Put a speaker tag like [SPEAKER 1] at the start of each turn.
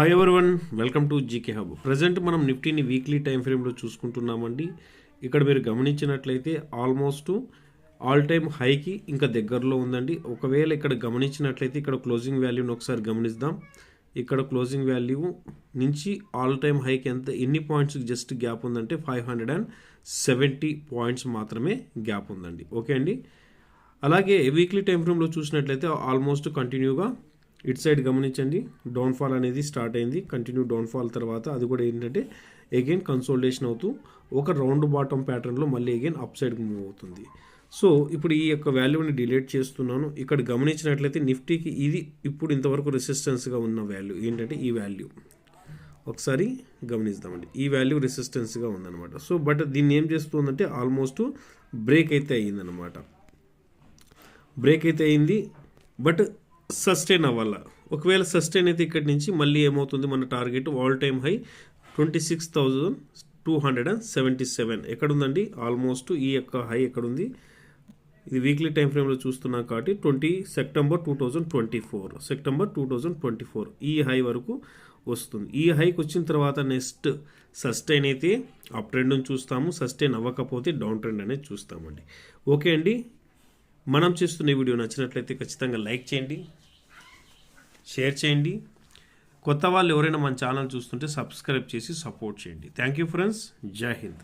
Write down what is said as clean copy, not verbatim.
[SPEAKER 1] Hi everyone, welcome to GK hub. Present మనం నిఫ్టీని weekly time ఫ్రేమ్లో చూసుకుంటున్నామండి. ఇక్కడ మీరు గమనించినట్లయితే ఆల్మోస్ట్ ఆల్ టైమ్ హైకి ఇంకా దగ్గరలో ఉందండి. ఒకవేళ ఇక్కడ గమనించినట్లయితే ఇక్కడ క్లోజింగ్ వాల్యూని ఒకసారి గమనిద్దాం. ఇక్కడ క్లోజింగ్ వాల్యూ నుంచి ఆల్ టైమ్ హైకి ఎన్ని పాయింట్స్ జస్ట్ గ్యాప్ ఉందంటే 570 పాయింట్స్ మాత్రమే గ్యాప్ ఉందండి. ఓకే అండి. అలాగే వీక్లీ టైం ఫ్రేమ్లో చూసినట్లయితే ఆల్మోస్ట్ కంటిన్యూగా ఇట్ సైడ్ గమనించండి, డౌన్ఫాల్ అనేది స్టార్ట్ అయింది. కంటిన్యూ డౌన్ఫాల్ తర్వాత అది కూడా ఏంటంటే అగైన్ కన్సోలిడేషన్ అవుతూ ఒక రౌండ్ బాటమ్ ప్యాటర్న్లో మళ్ళీ అగైన్ అప్ సైడ్కి మూవ్ అవుతుంది. సో ఇప్పుడు ఈ యొక్క వాల్యూని డిలీట్ చేస్తున్నాను. ఇక్కడ గమనించినట్లయితే నిఫ్టీకి ఇది ఇప్పుడు ఇంతవరకు రెసిస్టెన్స్గా ఉన్న వాల్యూ ఏంటంటే ఈ వాల్యూ ఒకసారి గమనిద్దామండి. ఈ వాల్యూ రెసిస్టెన్స్గా ఉందన్నమాట. సో బట్ దీన్ని ఏం చేస్తుందంటే ఆల్మోస్ట్ బ్రేక్ అయితే అయ్యిందనమాట. బ్రేక్ అయితే అయింది, బట్ సస్టైన్ అవ్వాల. ఒకవేళ సస్టైన్ అయితే ఇక్కడి నుంచి మళ్ళీ ఏమవుతుంది, మన టార్గెట్ ఆల్ టైమ్ హై 26,277 ఎక్కడుందండి. ఆల్మోస్ట్ ఈ యొక్క హై ఎక్కడుంది, ఇది వీక్లీ టైం ఫ్రేమ్లో చూస్తున్నాం కాబట్టి సెప్టెంబర్ 2024 ఈ హై వరకు వస్తుంది. ఈ హైకి వచ్చిన తర్వాత నెక్స్ట్ సస్టైన్ అయితే అప్ ట్రెండ్ని చూస్తాము, సస్టైన్ అవ్వకపోతే డౌన్ ట్రెండ్ అనేది చూస్తామండి. ఓకే అండి. మనం చేస్తున్న ఈ వీడియో నచ్చినట్లయితే ఖచ్చితంగా లైక్ చేయండి, షేర్ చేయండి. కొత్త వాళ్ళు ఎవరైనా మన ఛానల్ చూస్తుంటే సబ్స్క్రైబ్ చేసి సపోర్ట్ చేయండి. Thank you friends. జై హింద్.